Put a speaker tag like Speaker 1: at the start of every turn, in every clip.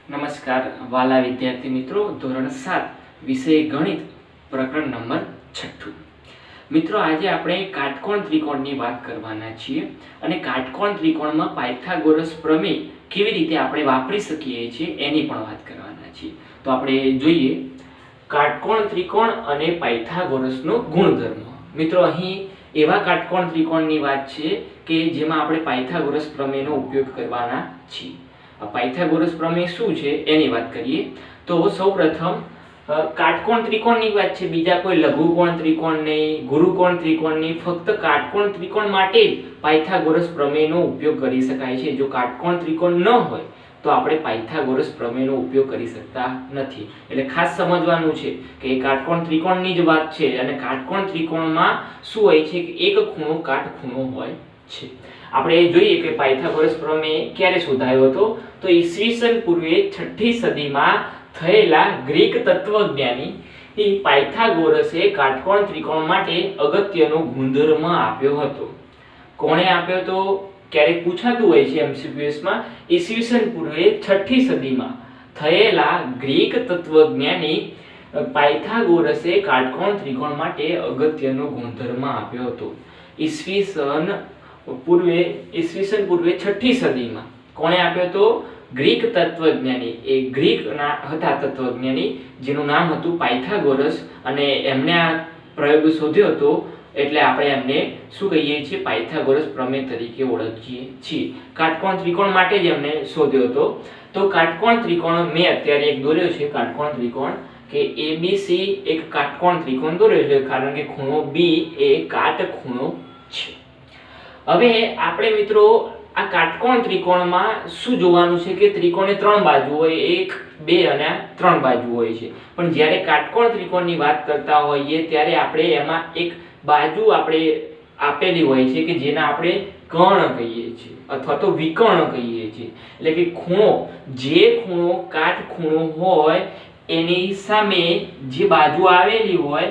Speaker 1: નમસ્કાર વાલા વિદ્યાર્થી મિત્રો, ધોરણ 7 વિષય ગણિત પ્રકરણ નંબર 6. મિત્રો, આજે આપણે કાટકોણ ત્રિકોણની વાત કરવાના છીએ અને કાટકોણ ત્રિકોણમાં પાયથાગોરસ પ્રમેય કેવી રીતે આપણે વાપરી શકીએ છીએ એની પણ વાત કરવાના છીએ. તો આપણે જોઈએ કાટકોણ ત્રિકોણ અને પાયથાગોરસનો ગુણધર્મ. મિત્રો, અહીં એવા કાટકોણ ત્રિકોણની વાત છે કે જેમાં આપણે પાયથાગોરસ પ્રમેયનો ઉપયોગ કરવાના છીએ. પાયથાગોરસ પ્રમેય શું છે એની વાત કરીએ તો સૌપ્રથમ કાટકોણ ત્રિકોણની વાત છે, બીજા કોઈ લઘુકોણ ત્રિકોણ નહીં, ગુરુકોણ ત્રિકોણ નહીં, ફક્ત કાટકોણ ત્રિકોણ માટે જ પાયથાગોરસ પ્રમેયનો ઉપયોગ કરી શકાય છે. જો કાટકોણ ત્રિકોણ ન હોય તો આપણે પાયથાગોરસ પ્રમેયનો ઉપયોગ કરી શકતા નથી. એટલે ખાસ સમજવાનું છે કે કાટકોણ ત્રિકોણની જ વાત છે અને કાટકોણ ત્રિકોણમાં શું હોય છે કે એક ખૂણો કાટખૂણો હોય છે. આપણે જોઈએ કે પાયથાગોરસ પ્રમેય ક્યારે શોધાયો હતો તો ઈસવીસન પૂર્વે 6ઠી સદીમાં થયેલા ગ્રીક તત્વજ્ઞાની પાયથાગોરસે કાટકોણ ત્રિકોણ માટે અગત્યનો ગુણધર્મ આપ્યો હતો. કોણે આપ્યો તો ક્યારેક પૂછાતું હોય છે MCQs માં. ઈસવીસન પૂર્વે 6ઠી સદીમાં થયેલા ગ્રીક તત્વજ્ઞાની પાયથાગોરસે કાટકોણ ત્રિકોણ માટે અગત્યનો ગુણધર્મ આપ્યો હતો. ઈસવીસન પૂર્વે 6ઠી સદીમાં કોણે આપ્યો તો ગ્રીક તત્વજ્ઞાની. એ ગ્રીક હતા તત્વજ્ઞાની જેનું નામ હતું પાયથાગોરસ અને એમણે આ પ્રયોગ શોધ્યો હતો એટલે આપણે એમને શું કહીએ છીએ, પાયથાગોરસ પ્રમેય તરીકે ઓળખીએ છીએ. કાટકોણ ત્રિકોણ માટે જ એમણે શોધ્યો હતો. તો કાટકોણ ત્રિકોણ મેં અત્યારે એક દોર્યો છે. કાટકોણ ત્રિકોણ કે ABC એક કાટકોણ ત્રિકોણ દોર્યો છે કારણ કે ખૂણો B એ કાટખૂણો છે. હવે આપણે મિત્રો આ કાટકોણ ત્રિકોણમાં શું જોવાનું છે કે ત્રિકોણે 3 બાજુ હોય, 1, 2 અને 3 બાજુ હોય છે. પણ જ્યારે કાટકોણ ત્રિકોણની વાત કરતા હોઈએ ત્યારે આપણે એમાં એક બાજુ આપણે આપેલી હોય છે કે જેને આપણે કર્ણ કહીએ છીએ અથવા તો વિકર્ણ કહીએ છીએ. એટલે કે ખૂણો, જે ખૂણો કાટખૂણો હોય એની સામે જે બાજુ આવેલી હોય,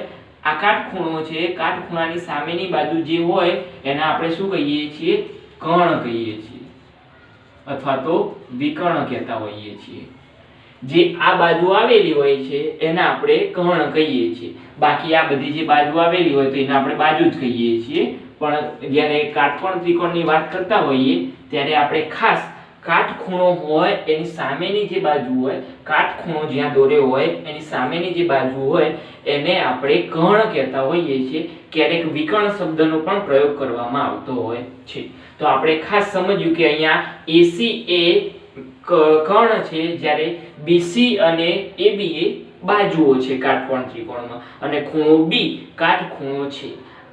Speaker 1: આ કાટખૂણો છે, કાટખૂણાની સામેની બાજુ જે હોય એને આપણે શું કહીએ છીએ, કર્ણ કહીએ છીએ અથવા તો વિકર્ણ કહેતા હોઈએ છીએ. જે આ બાજુ આવેલી હોય છે એને આપણે કર્ણ કહીએ છીએ. બાકી આ બધી જે બાજુ આવેલી હોય તો એને આપણે બાજુ જ કહીએ છીએ. પણ જ્યારે કાટકોણ ત્રિકોણની વાત કરતા હોઈએ ત્યારે આપણે ખાસ કાટખૂણો હોય એની સામેની જે બાજુ હોય, કાટખૂણો જ્યાં દોર્યો હોય એની સામેની જે બાજુ હોય એને આપણે કર્ણ કહેતા હોઈએ છીએ. ક્યારેક વિકર્ણ શબ્દનો પણ પ્રયોગ કરવામાં આવતો હોય છે. તો આપણે ખાસ સમજ્યું કે અહીંયા AC એ કર્ણ છે જ્યારે BC અને AB એ બાજુઓ છે કાટકોણ ત્રિકોણમાં અને ખૂણો B કાટખૂણો છે.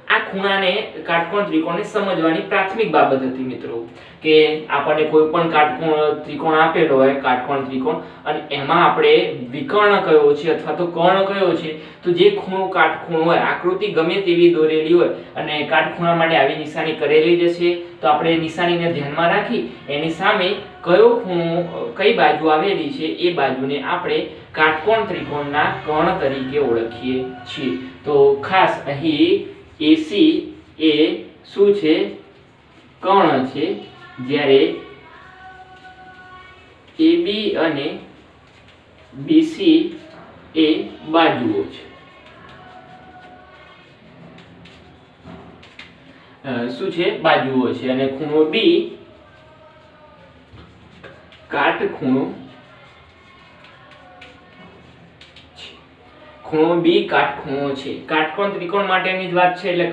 Speaker 1: આ ખૂણાને કાટકોણ ત્રિકોણને સમજવાની પ્રાથમિક બાબત હતી મિત્રો કે આપણને કોઈ પણ કાટકોણ ત્રિકોણ આપેલો હોય, કાટકોણ ત્રિકોણ, અને એમાં આપણે વિકર્ણ કયો છે અથવા તો કર્ણ કયો છે, તો જે ખૂણો કાટખૂણો હોય, આકૃતિ ગમે તેવી દોરેલી હોય અને કાટખૂણા માટે આવી નિશાની કરેલી જ છે તો આપણે નિશાનીને ધ્યાનમાં રાખી એની સામે કયો ખૂણો, કઈ બાજુ આવેલી છે એ બાજુને આપણે કાટકોણ ત્રિકોણના કર્ણ તરીકે ઓળખીએ છીએ. તો ખાસ અહીં AC એ શું છે, કર્ણ છે, જ્યારે AB અને BC એ બાજુઓ છે. શું છે, બાજુઓ છે. અને ખૂણો B કાટખૂણો છે. ખૂણો B કાટખૂણો છે. કાટકોણ ત્રિકોણ માટેની જ વાત છે એટલે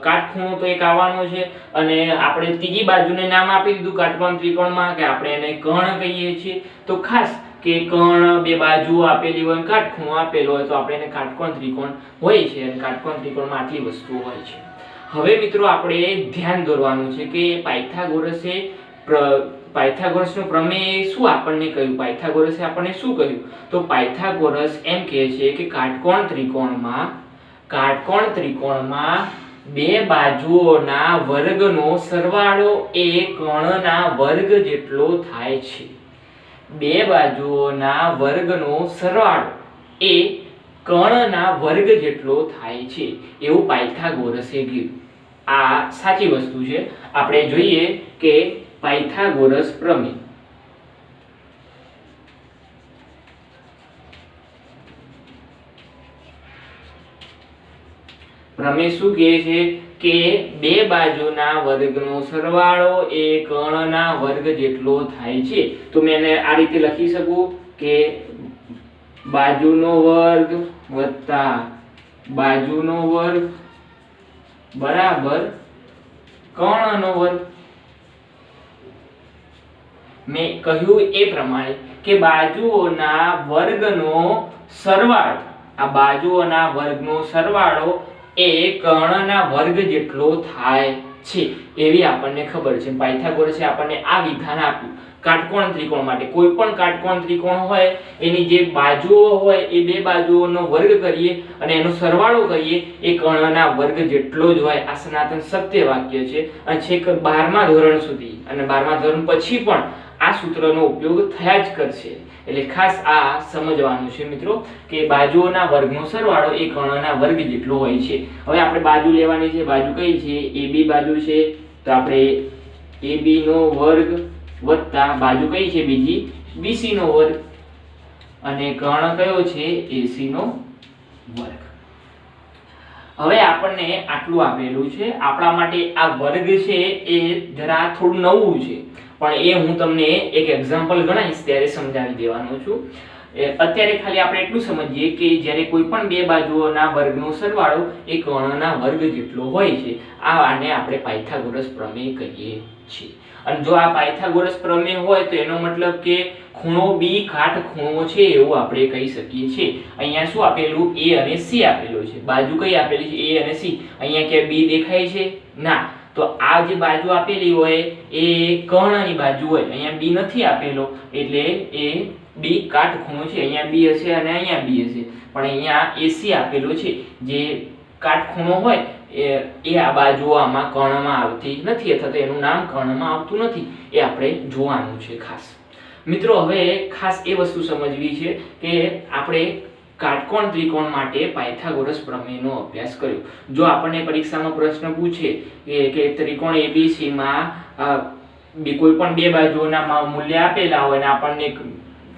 Speaker 1: કાટખૂણો તો એક આવવાનો છે અને આપણે ત્રીજી બાજુને નામ આપી દીધું કાટકોણ ત્રિકોણમાં કે આપણે એને કર્ણ કહીએ છીએ. તો ખાસ કે કર્ણ, બે બાજુઓ આપેલી હોય, કાટખૂણો આપેલો હોય તો આપણે એને કાટકોણ ત્રિકોણ હોય છે અને કાટકોણ ત્રિકોણમાં આટલી વસ્તુઓ હોય છે. હવે મિત્રો આપણે ધ્યાન દોરવાનું છે કે પાયથાગોરસનો પ્રમેય શું આપણને કહ્યું, પાયથાગોરસે આપણને શું કહ્યું. તો પાયથાગોરસ એમ કહે છે કે કાટકોણ ત્રિકોણમાં બે બાજુઓના વર્ગનો સરવાળો એ કર્ણના વર્ગ જેટલો થાય છે. બે બાજુઓના વર્ગનો સરવાળો એ કર્ણના વર્ગ જેટલો થાય છે એવું પાયથાગોરસે કીધું. આ સાચી વસ્તુ છે. આપણે જોઈએ કે પાયથાગોરસ પ્રમેય પ્રમેય શું કહે છે કે બે બાજુના વર્ગનો સરવાળો એ કર્ણના વર્ગ જેટલો થાય છે. તો મેં એને આ રીતે લખી શકું કે બાજુનો વર્ગ વત્તા બાજુનો વર્ગ બરાબર કર્ણનો વર્ગ. મેં કહ્યું એ પ્રમાણે કે બાજુઓના વર્ગનો સરવાળો, આ બાજુઓના વર્ગનો સરવાળો એ કર્ણના વર્ગ જેટલો થાય છે એવી આપણને ખબર છે. પાયથાગોરસે આપણને આ વિધાન આપ્યું કાટકોણ ત્રિકોણ માટે. કોઈ પણ કાટકોણ ત્રિકોણ હોય એની જે બાજુઓ હોય એ બે બાજુઓનો વર્ગ કરીએ અને એનો સરવાળો કરીએ એ કર્ણના વર્ગ જેટલો જ હોય. આ સનાતન સત્ય વાક્ય છે અને છેક 12મા ધોરણ સુધી અને 12મા ધોરણ પછી પણ આ સૂત્રનો ઉપયોગ થયા જ કરશે. એટલે ખાસ આ સમજવાનું છે મિત્રો કે બાજુઓના વર્ગનો સરવાળો એ કર્ણના વર્ગ જેટલો હોય છે. હવે આપણે બાજુ લેવાની છે. બાજુ કઈ છે? AB બાજુ છે. તો આપણે AB નો વર્ગ વત્તા બાજુ કઈ છે બીજી? BC નો વર્ગ અને કર્ણ કયો છે? AC નો વર્ગ. હવે આપણને આટલું આપેલું છે. આપણા માટે આ વર્ગ છે એ જરા થોડું નવું છે પણ એ હું તમને એક એક્ઝામ્પલ ગણાવીશ ત્યારે સમજાવી દેવાનો છું. અત્યારે ખાલી આપણે એટલું સમજીએ કે જ્યારે કોઈ પણ બે બાજુઓના વર્ગનો સરવાળો એ કર્ણના વર્ગ જેટલો હોય છે આને આપણે પાયથાગોરસ પ્રમેય કહીએ છીએ. અને જો આ પાયથાગોરસ પ્રમેય હોય તો એનો મતલબ કે ખૂણો B કાટખૂણો છે એવું આપણે કહી શકીએ છીએ. અહીંયા શું આપેલું? A અને C આપેલું છે. બાજુ કઈ આપેલી છે? A અને C. અહીંયા કે B દેખાય છે? ના. તો આ જે બાજુ આપેલી હોય એ કર્ણની બાજુ હોય. અહીંયા B નથી આપેલો એટલે એ B કાટખૂણો છે. અહીંયા B હશે અને અહીંયા B હશે પણ અહીંયા AC આપેલો છે જે કાટખૂણો હોય એ આ બાજુ આમાં કર્ણમાં આવતી નથી અથવા તો એનું નામ કર્ણમાં આવતું નથી. એ આપણે જોવાનું છે ખાસ. મિત્રો હવે ખાસ એ વસ્તુ સમજવી છે કે આપણે કાટકોણ ત્રિકોણ માટે પાયથાગોરસ પ્રમેયનો અભ્યાસ કર્યો. જો આપણને પરીક્ષામાં પ્રશ્ન પૂછે કે ત્રિકોણ ABC માં કોઈ પણ બે બાજુઓના મૂલ્ય આપેલા હોય અને આપણને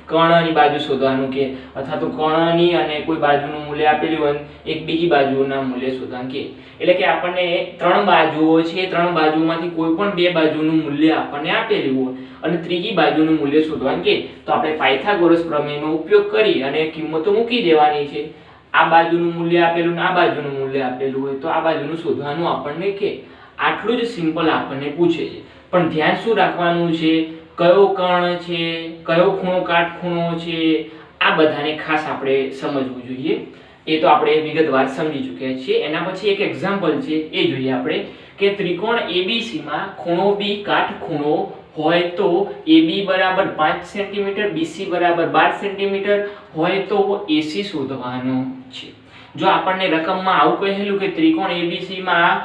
Speaker 1: કર્ણની બાજુ શોધવાનું કે અથવા તો કર્ણની અને કોઈ બાજુનું મૂલ્ય આપેલું હોય એક બીજી બાજુના મૂલ્ય શોધવાનું કે એટલે કે આપણને ત્રણ બાજુઓ છે. ત્રણ બાજુમાંથી કોઈ પણ બે બાજુનું મૂલ્ય આપણને આપેલું હોય અને ત્રીજી બાજુનું મૂલ્ય શોધવાનું કે તો આપણે પાયથાગોરસ પ્રમેયનો ઉપયોગ કરી અને કિંમતો મૂકી દેવાની છે. આ બાજુનું મૂલ્ય આપેલું ને આ બાજુનું મૂલ્ય આપેલું હોય તો આ બાજુનું શોધવાનું આપણને કે આટલું જ સિમ્પલ આપણને પૂછે છે. પણ ધ્યાન શું રાખવાનું છે? કયો કર્ણ છે, કયો ખૂણો કાટખૂણો છે, આ બધાને ખાસ આપણે સમજવું જોઈએ. એ તો આપણે વિગતવાર સમજી ચૂક્યા છીએ. એના પછી એક એક્ઝામ્પલ છે એ જોઈએ આપણે કે ત્રિકોણ ABC માં ખૂણો B કાટખૂણો હોય તો AB બરાબર 5 સેન્ટીમીટર, BC બરાબર 12 સેન્ટીમીટર હોય તો AC શોધવાનો છે. જો આપણને રકમમાં આવું કહેલું કે ત્રિકોણ ABC માં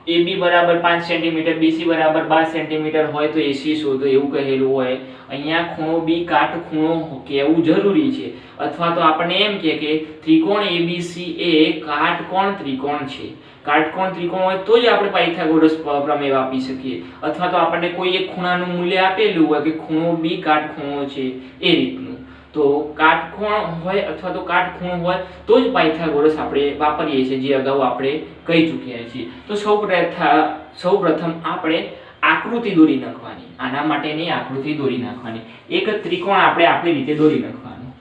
Speaker 1: AB બરાબર 5 સેન્ટીમીટર, BC બરાબર 12 સેન્ટીમીટર હોય તો AC શોધો એવું કહેલું હોય, અહીંયા ખૂણો B કાટખૂણો કહેવું જરૂરી છે. અથવા તો આપણને એમ કે ત્રિકોણ ABC એ કાટકોણ ત્રિકોણ છે. કાટકોણ ત્રિકોણ હોય તો જ આપણે પાયથાગોરસ પ્રમેય વાપરી શકીએ. અથવા તો આપણને કોઈ એક ખૂણાનું મૂલ્ય આપેલું હોય કે ખૂણો B કાટખૂણો છે એ રીતનું. તો કાટકોણ હોય અથવા તો કાટખૂણો હોય તો જ પાયથાગોરસ આપણે વાપરીએ છીએ, જે અગાઉ આપણે કહી ચૂક્યા છીએ. તો સૌપ્રથમ આપણે આકૃતિ દોરી નાખવાની. આના માટેની આકૃતિ દોરી નાખવાની. એક ત્રિકોણ આપણે આપણી રીતે દોરી નાખવાનું.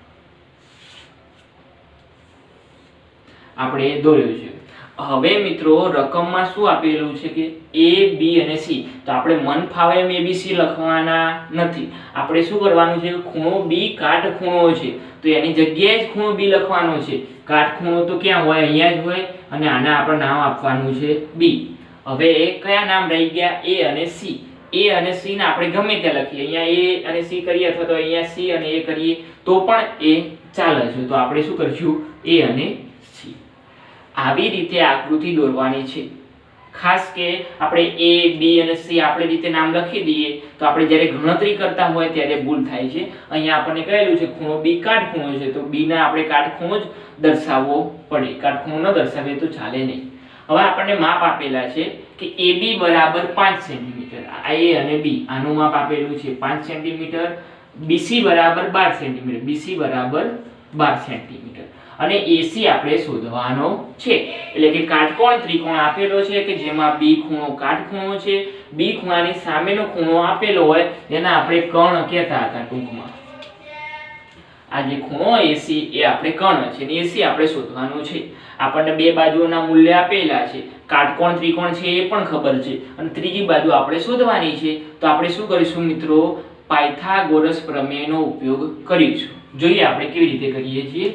Speaker 1: આપણે દોર્યો છે. હવે મિત્રો રકમમાં શું આપેલું છે કે A, B અને C. તો આપણે મન ફાવે એમ ABC લખવાના નથી. આપણે શું કરવાનું છે? ખૂણો B કાટખૂણો છે તો એની જગ્યાએ જ ખૂણો B લખવાનો છે. કાટખૂણો તો ક્યાં હોય? અહીંયા જ હોય અને આને આપણે નામ આપવાનું છે B. હવે કયા નામ રહી ગયા? A અને C. A અને C ને આપણે ગમે ત્યાં લખીએ. અહીંયા A અને C કરીએ અથવા તો અહીંયા C અને A કરીએ તો પણ એ ચાલે છે. તો આપણે શું કરશું? A અને આવી રીતે આકૃતિ દોરવાની છે. ખાસ કે આપણે A, B અને C આપણી રીતે નામ લખી દઈએ તો આપણે જ્યારે ગણતરી કરતા હોય ત્યારે ભૂલ થાય છે. અહીંયા આપણને કહેલું છે ખૂણો B કાટખૂણો છે તો B ના આપણે કાટખૂણો જ દર્શાવવો પડે. કાટખૂણો ન દર્શાવીએ તો ચાલે નહીં. હવે આપણને માપ આપેલા છે કે AB બરાબર 5 સેન્ટીમીટર. આ A અને B આનું માપ આપેલું છે 5 સેન્ટીમીટર. BC બરાબર 12 સેન્ટીમીટર. BC બરાબર 12 સેન્ટીમીટર. અને AC આપણે શોધવાનો છે. એટલે કે કાટકોણ ત્રિકોણ આપેલો છે કે જેમાં B ખૂણો કાટખૂણો છે, B ખૂણાની સામેનો ખૂણો આપેલો હોય જેને આપણે કર્ણ કહેતા હતા ટૂંકમાં. આ જે ખૂણો AC એ આપણે કર્ણ છે અને AC આપણે શોધવાનો છે. આપણને બે બાજુઓના મૂલ્ય આપેલા છે, કાટકોણ ત્રિકોણ છે એ પણ ખબર છે અને ત્રીજી બાજુ આપણે શોધવાની છે. તો આપણે શું કરીશું મિત્રો, પાયથાગોરસ પ્રમેયનો ઉપયોગ કરીશું. જોઈએ આપણે કેવી રીતે કરીએ છીએ.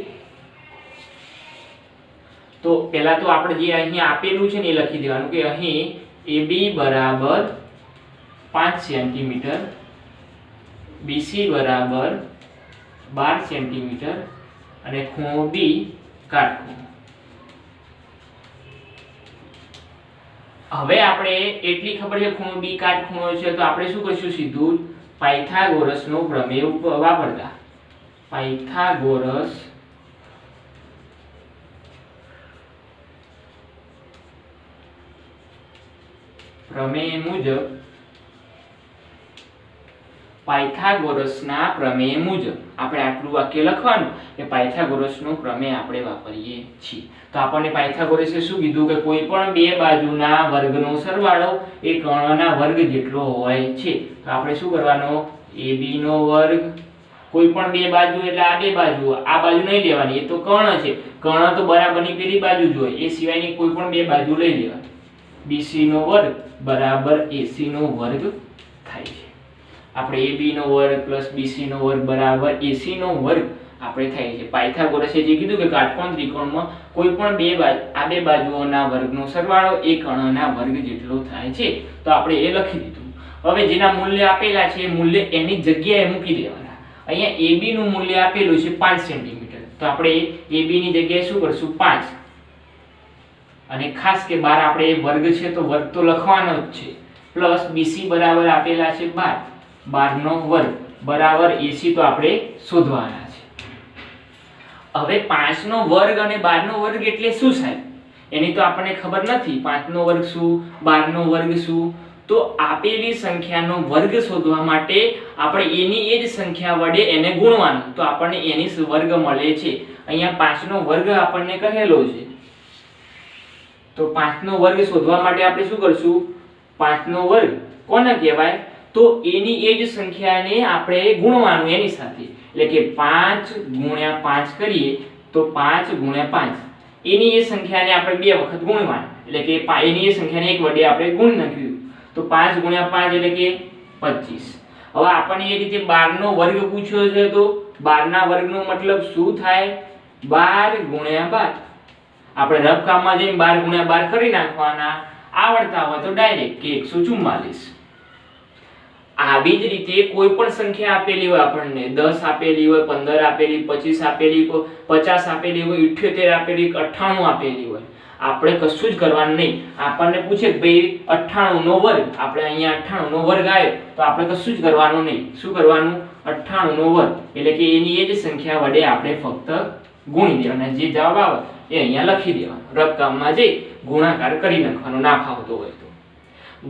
Speaker 1: તો પહેલા તો આપણે જે અહીં આપેલું છે ને એ લખી દેવાનું કે અહીં AB બરાબર 5 સેન્ટીમીટર, BC બરાબર 12 સેન્ટીમીટર અને ખૂણો B કાટખૂણો. હવે આપણે એટલી ખબર છે ખૂણો B કાટખૂણો છે તો આપણે શું કરીશું, સીધું પાયથાગોરસનો પ્રમેય વાપરતા પાયથાગોરસ પ્રમેય મુજબ પાયથાગોરસના પ્રમેય મુજબ આપણે આટલું વાક્ય લખવાનું કે પાયથાગોરસનો પ્રમેય આપણે વાપરીએ છીએ. તો આપણને પાયથાગોરસે શું કીધું કે કોઈ પણ બે બાજુના વર્ગનો સરવાળો એ કર્ણના વર્ગ જેટલો હોય છે. તો આપણે શું કરવાનો, AB નો વર્ગ, કોઈ પણ બે બાજુ એટલે આ બે બાજુ, આ બાજુ નહીં લેવાની, એ તો કર્ણ છે, કર્ણ તો બરાબરની પેલી બાજુ જ હોય, એ સિવાયની કોઈ પણ બે બાજુ લઈ લેવાની. BC નો વર્ગ બરાબર AC નો વર્ગ થાય છે. આપણે AB નો વર્ગ પ્લસ BC નો વર્ગ બરાબર AC નો વર્ગ આપણે થાય છે. પાયથાગોરસે જે કીધું કે કાટકોણ ત્રિકોણમાં કોઈ પણ બે બાજુ, આ બે બાજુઓના વર્ગનો સરવાળો એ કર્ણના વર્ગ જેટલો થાય છે. તો આપણે એ લખી દીધું. હવે જેના મૂલ્ય આપેલા છે એ મૂલ્ય એની જગ્યાએ મૂકી દેવાના. અહીંયા AB નું મૂલ્ય આપેલું છે 5 સેન્ટીમીટર, તો આપણે AB ની જગ્યાએ શું કરશું, 5. અને ખાસ કે 12 આપણે વર્ગ છે તો વર્ગ તો લખવાનો જ છે, પ્લસ BC બરાબર આપેલા છે 12, 12 નો વર્ગ બરાબર AC તો આપણે શોધવાના છે. હવે 5 નો વર્ગ અને 12 નો વર્ગ એટલે શું સાહેબ, એની તો આપણને ખબર નથી. 5 નો વર્ગ શું, 12 નો વર્ગ શું? તો આપેલી સંખ્યાનો વર્ગ શોધવા માટે આપણે એની એ જ સંખ્યા વડે એને ગુણવાનું, તો આપણને એની વર્ગ મળે છે. અહીંયા 5 નો વર્ગ આપણને કહેલો છે, તો 5 નો વર્ગ શોધવા માટે આપણે શું કરશું, 5 નો વર્ગ કોને કહેવાય, તો એની એ જ સંખ્યાને આપણે ગુણવાનું એની સાથે. એટલે કે 5 ગુણ્યા 5 કરીએ તો 5 ગુણ્યા 5, એની એ સંખ્યાને આપણે બે વખત ગુણવાનું, એટલે કે એની એ સંખ્યાને એક વડે આપણે ગુણ નાખ્યું તો 5 ગુણ્યા 5 એટલે કે 25. હવે આપણને એ રીતે 12 નો વર્ગ પૂછ્યો છે તો 12 ના વર્ગનો મતલબ શું થાય, 12 ગુણ્યા 12. આપણે રફ કામમાં જઈને 12 ગુણ્યા 12 કરી નાખવાના, આવડતા હોય તો ડાયરેક્ટ કે 144. આવી જ રીતે કોઈ પણ સંખ્યા આપેલી હોય આપણને, 10 આપેલી હોય, 15 આપેલી, 25 આપેલી હોય, 50 આપેલી હોય, 78 આપેલી, 98 આપેલી હોય, આપણે કશું જ કરવાનું નહીં. આપણને પૂછે કે ભાઈ 98 નો વર્ગ, આપણે અહીંયા 98 નો વર્ગ આવ્યો તો આપણે કશું જ કરવાનું નહીં. શું કરવાનું, 98 નો વર્ગ એટલે કે એની એ જ સંખ્યા વડે આપણે ફક્ત ગુણી દેવાના, જે જવાબ આવે એ અહીંયા લખી દેવાનો. રકમમાં જે ગુણાકાર કરી નાખવાનો ના ફાવતો હોય તો.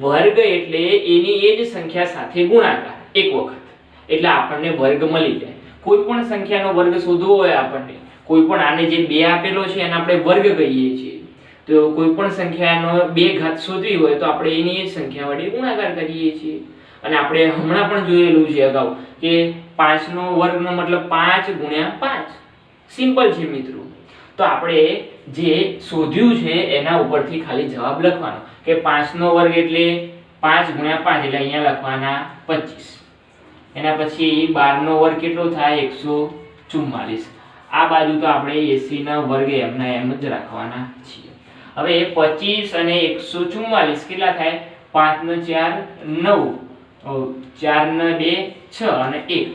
Speaker 1: વર્ગ એટલે એની એ જ સંખ્યા સાથે ગુણાકાર એક વખત, એટલે આપણને વર્ગ મળી જાય. કોઈ પણ સંખ્યાનો વર્ગ શોધવો હોય આપણને, કોઈ પણ આને જે 2 આપેલો છે એને આપણે વર્ગ કહીએ છીએ, તો કોઈ પણ સંખ્યાનો 2 ઘાત શોધવી હોય તો આપણે એની એ જ સંખ્યા વડે ગુણાકાર કરીએ છીએ. અને આપણે હમણાં પણ જોયેલું છે અગાઉ કે 5 નો વર્ગનો મતલબ 5 ગુણ્યા 5. સિમ્પલ છે મિત્રો. તો આપણે જે શોધ્યું છે એના ઉપરથી ખાલી જવાબ લખવાનો કે 5 નો વર્ગ એટલે 5 ગુણ્યા 5 એટલે અહીંયા લખવાના 25. એના પછી 12 નો વર્ગ કેટલો થાય, 144. આ બાજુ તો આપણે 80 ના વર્ગ એમના એમ જ રાખવાના છીએ. હવે 25 અને 144 કેટલા થાય, 5 નો 4 9, 4 નો 2 6 અને 1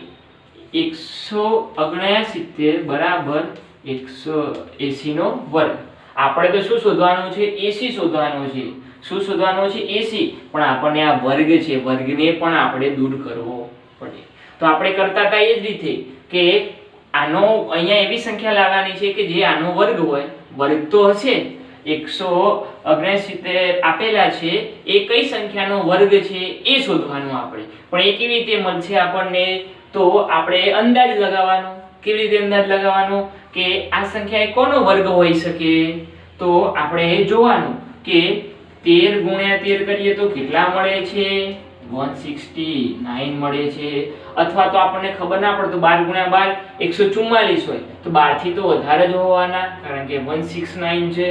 Speaker 1: 169 બરાબર 180 નો વર્ગ. આપણે તો શું શોધવાનું છે, AC શોધવાનું છે. શું શોધવાનું છે, AC. પણ આપણને આ વર્ગ છે, વર્ગને પણ આપણે દૂર કરવો પડે. તો આપણે કરતા હતા એ જ રીતે કે આનો અહીંયા એવી સંખ્યા લાવવાની છે કે જે આનો વર્ગ હોય, વર્ગ તો હશે 169 આપેલા છે, એ કઈ સંખ્યાનો વર્ગ છે એ શોધવાનું આપણે. પણ એ કેવી રીતે મળશે આપણને, તો આપણે અંદાજ લગાવવાનો કેવી રીતે અંદાજ લગાવવાનો કે આ સંખ્યા એ કોનો વર્ગ હોઈ શકે? તો આપણે જોવાનું કે 13 ગુણ્યા 13 કરીએ તો કેટલા મળે છે? 169 મળે છે. અથવા તો આપણને ખબર ના પડે તો 12 ગુણ્યા 12 144 હોય તો 12 થી તો વધારે જ હોવાના, કારણ કે 169 છે.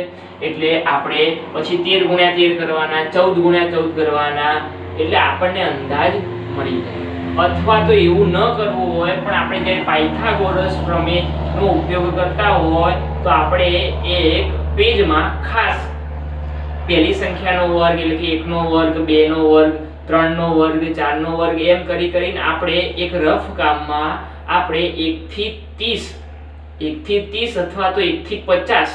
Speaker 1: એટલે આપણે પછી 13 ગુણ્યા 13 કરવાના, 14 ગુણ્યા 14 કરવાના, એટલે આપણને અંદાજ મળી જાય. અથવા તો એવું ન કરવું હોય પણ આપણે જ્યારે પાયથાગોરસ પ્રમેયનો ઉપયોગ કરતા હોય તો આપણે એક પેજમાં ખાસ પહેલી સંખ્યાનો વર્ગ એટલે કે 1 નો વર્ગ, 2 નો વર્ગ, 3 નો વર્ગ, 4 નો વર્ગ એમ કરીને આપણે એક રફ કામમાં આપણે 1 થી 30 અથવા તો 1 થી 50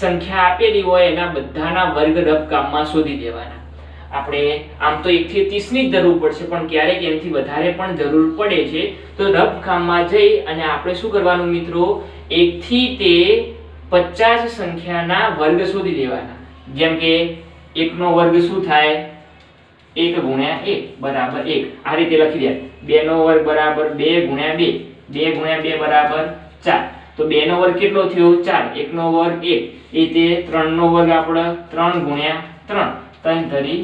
Speaker 1: સંખ્યા આપેલી હોય એના બધાના વર્ગ રફ કામમાં શોધી દેવાના. આપણે આમ તો 1 થી 30 ની જ જરૂર પડશે પણ ક્યારેક એનાથી વધારે પણ જરૂર પડે છે. તો રફ કામમાં જઈ અને આપણે શું કરવાનું મિત્રો? 1 થી તે 50 સંખ્યાના વર્ગ શોધી દેવાના. જેમ કે 1 નો વર્ગ શું થાય? 1 ગુણ્યા 1 બરાબર 1. આ રીતે લખી દે. 2 નો વર્ગ બરાબર 2 ગુણ્યા 2. 2 ગુણ્યા 2 બરાબર 4. તો 2 નો વર્ગ કેટલો થયો? 4. 1 નો વર્ગ 1. એ તે 3 નો વર્ગ આપણે 3 ગુણ્યા 3. 3 તરી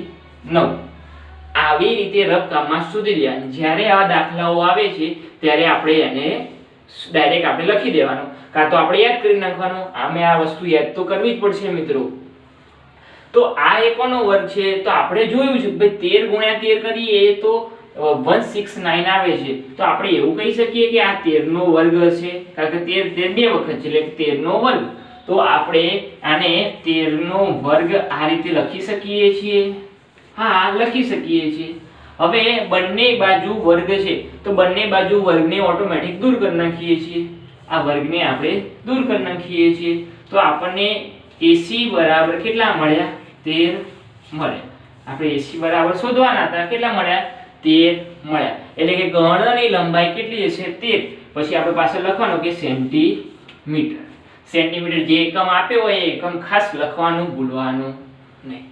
Speaker 1: 9. આવી રીતે રફ કામમાં શોધી દેવાનું. જ્યારે આવા દાખલાઓ આવે છે ત્યારે આપણે એને ડાયરેક્ટ આપણે લખી દેવાનું, કાં તો આપણે યાદ કરી નાખવાનું. આમે આ વસ્તુ યાદ તો કરવી જ પડશે મિત્રો. તો આ એકોનો વર્ગ છે તો આપણે જોયું છે કે 13 ગુણ્યા 13 કરીએ તો 169 આવે છે. તો આપણે એવું કહી શકીએ કે આ 13 નો વર્ગ હશે, કારણ કે 13 બે વખત છે એટલે 13 નો વર્ગ. તો આપણે આને 13 નો વર્ગ આ રીતે લખી શકીએ છીએ. હા, લખી શકીએ છીએ. હવે બંને બાજુ વર્ગ છે તો બંને બાજુ વર્ગને ઓટોમેટિક દૂર કરી નાખીએ છીએ. આ વર્ગને આપણે દૂર કરી નાખીએ છીએ તો આપણને AC બરાબર કેટલા મળ્યા? 13 મળ્યા. આપણે AC બરાબર શોધવાના હતા, કેટલા મળ્યા? 13 મળ્યા. એટલે કે ઘનની લંબાઈ કેટલી હશે? 13. પછી આપણે પાછળ લખવાનું કે સેન્ટીમીટર. સેન્ટીમીટર જે એકમ આપ્યો હોય એ એકમ ખાસ લખવાનું ભૂલવાનું નહીં.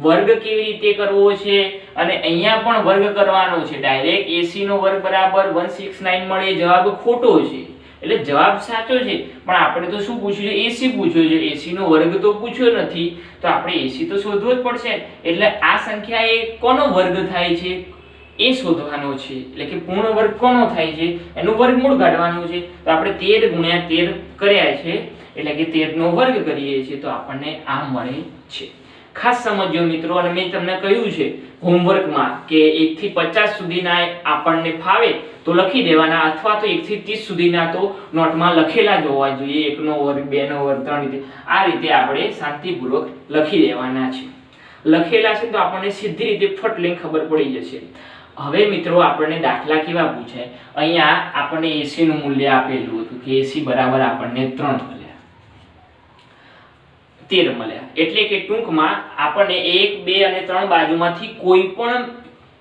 Speaker 1: વર્ગ કેવી રીતે કરવો છે અને અહીંયા પણ વર્ગ કરવાનો છે. ડાયરેક્ટ AC નો વર્ગ બરાબર 169 મળે, જવાબ ખોટો છે. એટલે જવાબ સાચો છે પણ આપણે તો શું પૂછ્યું છે? AC પૂછ્યો છે. AC નો વર્ગ તો પૂછ્યો નથી તો આપણે AC તો શોધવો જ પડશે. એટલે આ સંખ્યા એ કોનો વર્ગ થાય છે એ શોધવાનો છે. એટલે કે પૂર્ણ વર્ગ કોનો થાય છે એનું વર્ગમૂળ કાઢવાનું છે. તો આપણે 13 ગુણ્યા 13 કર્યા છે એટલે કે 13 નો વર્ગ કરીએ છીએ તો આપણને આ મળે છે. ખાસ સમજો મિત્રો. અને મેં તમને કહ્યું છે હોમવર્કમાં કે 1 થી 50 સુધીના આપણને ફાવે તો લખી દેવાના, અથવા તો 1 થી 30 સુધીના તો નોટમાં લખેલા જ હોવા જોઈએ. 1 નો વર્ગ, 2 નો વર્ગ, 3 રીતે આ રીતે આપણે શાંતિપૂર્વક લખી દેવાના છે. લખેલા છે તો આપણને સીધી રીતે ફટ લઈને ખબર પડી જશે. હવે મિત્રો આપણને દાખલા કેવા પૂછાય? અહીંયા આપણને AC નું મૂલ્ય આપેલું હતું કે AC બરાબર આપણને 3 મળ્યા, 13 મળ્યા. એટલે કે ટૂંકમાં આપણને 1, 2 અને 3 બાજુમાંથી કોઈ પણ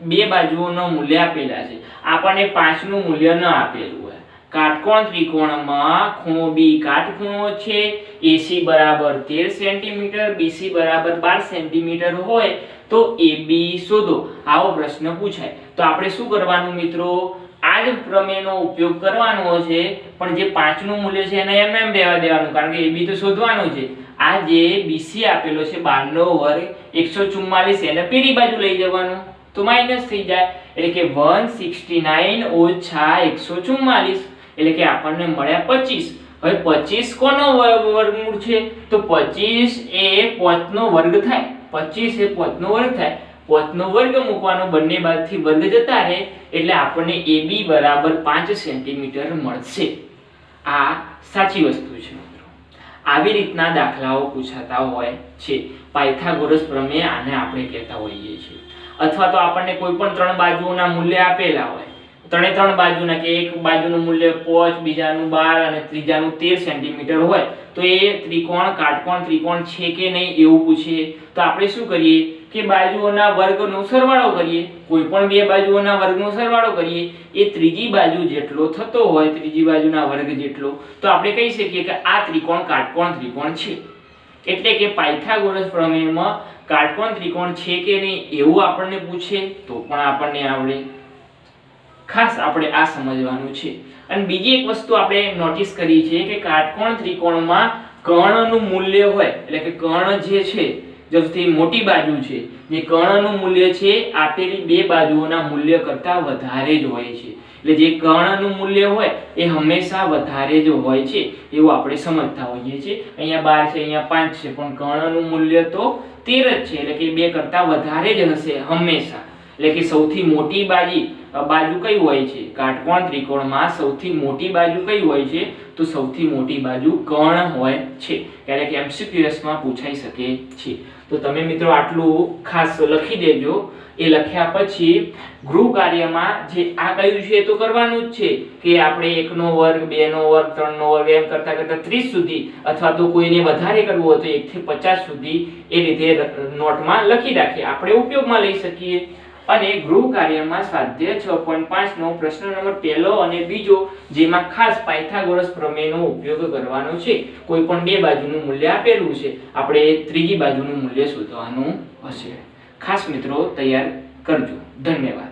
Speaker 1: બે બાજુઓનો મૂલ્ય આપેલા છે. આપણને 5 નું મૂલ્ય ન આપેલું હોય. કાટકોણ ત્રિકોણમાં ખૂણો B કાટખૂણો છે. AC બરાબર 13 સેન્ટીમીટર, BC બરાબર 12 સેન્ટીમીટર હોય તો AB શોધો. આવો પ્રશ્ન પૂછાય તો આપણે શું કરવાનું મિત્રો? આ જ પ્રમેયનો ઉપયોગ કરવાનો છે પણ જે 5 નું મૂલ્ય છે એને એમ રહેવા દેવાનું, કારણ કે AB તો શોધવાનું છે. આ જે BC આપેલો છે 12 નો વર્ગ 144 એને પેલી બાજુ લઈ જવાનું તો માઈનસ થઈ જાય. એટલે કે 169 ઓછા 144 એટલે કે આપણને મળ્યા 25. હવે 25 કોનો વર્ગમૂળ છે? તો 25 એ 5 નો વર્ગ થાય. 25 એ 5 નો વર્ગ થાય. 5 નો વર્ગ મૂકવાનો, બંને બાજુથી વર્ગ જતા રહે એટલે આપણને AB બરાબર 5 સેન્ટીમીટર મળશે. આ સાચી વસ્તુ છે મિત્રો. આવી રીતના દાખલાઓ પૂછાતા હોય છે. પાયથાગોરસ પ્રમેય આને આપણે કહેતા હોઈએ છીએ. અથવા તો આપણને કોઈ પણ ત્રણ બાજુઓના મૂલ્ય આપેલા હોય, ત્રણ બાજુના કે એક બાજુનું મૂલ્ય 5, બીજાનું 12 અને ત્રીજાનું 13 સેન્ટીમીટર હોય તો એ ત્રિકોણ કાટકોણ ત્રિકોણ છે કે નહીં એવું પૂછીએ તો આપણે શું કરીએ કે બાજુઓના વર્ગનો સરવાળો કરીએ. કોઈ પણ બે બાજુઓના વર્ગનો સરવાળો કરીએ એ ત્રીજી બાજુ જેટલો થતો હોય, ત્રીજી બાજુના વર્ગ જેટલો, તો આપણે કહી શકીએ કે આ ત્રિકોણ કાટકોણ ત્રિકોણ છે. એટલે કે પાયથાગોરસ પ્રમેયમાં કાટકોણ ત્રિકોણ છે કે નહીં એવું આપણને પૂછે તો પણ આપણને આવડે. ખાસ આપણે આ સમજવાનું છે. અને બીજી એક વસ્તુ આપણે નોટિસ કરી છે કે કાટકોણ ત્રિકોણમાં કર્ણનું મૂલ્ય હોય, એટલે કે કર્ણ જે છે સૌથી મોટી બાજુ છે, જે કર્ણનું મૂલ્ય છે આપેલી બે બાજુઓના મૂલ્ય કરતાં વધારે જ હોય છે. એટલે જે કર્ણનું મૂલ્ય હોય એ હંમેશા વધારે જ હોય છે એવું આપણે સમજતા હોઈએ છીએ. અહીંયા 12 છે, અહીંયા 5 છે, પણ કર્ણનું મૂલ્ય તો 13 જ છે, એટલે કે બે કરતાં વધારે જ હશે હંમેશા. એટલે કે સૌથી મોટી બાજુ કઈ હોય છે? કાટકોણ ત્રિકોણમાં સૌથી મોટી બાજુ કઈ હોય છે? તો સૌથી મોટી બાજુ કર્ણ હોય છે. એટલે કે MCQS માં પૂછાઈ શકે છે. તો તમે મિત્રો આટલું ખાસ લખી દેજો. એ લખ્યા પછી ગૃહ કાર્યમાં જે આ કહ્યું છે એ તો કરવાનું જ છે કે આપણે 1 નો વર્ગ, 2 નો વર્ગ, 3 નો વર્ગ એમ કરતા કરતા 30 સુધી, અથવા તો કોઈને વધારે કરવું હોય તો 1 થી 50 સુધી એ રીતે નોટમાં લખી રાખીએ, આપણે ઉપયોગમાં લઈ શકીએ. અને ગૃહ કાર્યમાં સ્વાધ્યાય 6.5 નો પ્રશ્ન નંબર પહેલો અને બીજો, જેમાં ખાસ પાયથાગોરસ પ્રમેયનો ઉપયોગ કરવાનો છે. કોઈ પણ બે બાજુનું મૂલ્ય આપેલું છે, આપણે ત્રીજી બાજુનું મૂલ્ય શોધવાનું હશે. ખાસ મિત્રો તૈયાર કરજો. ધન્યવાદ.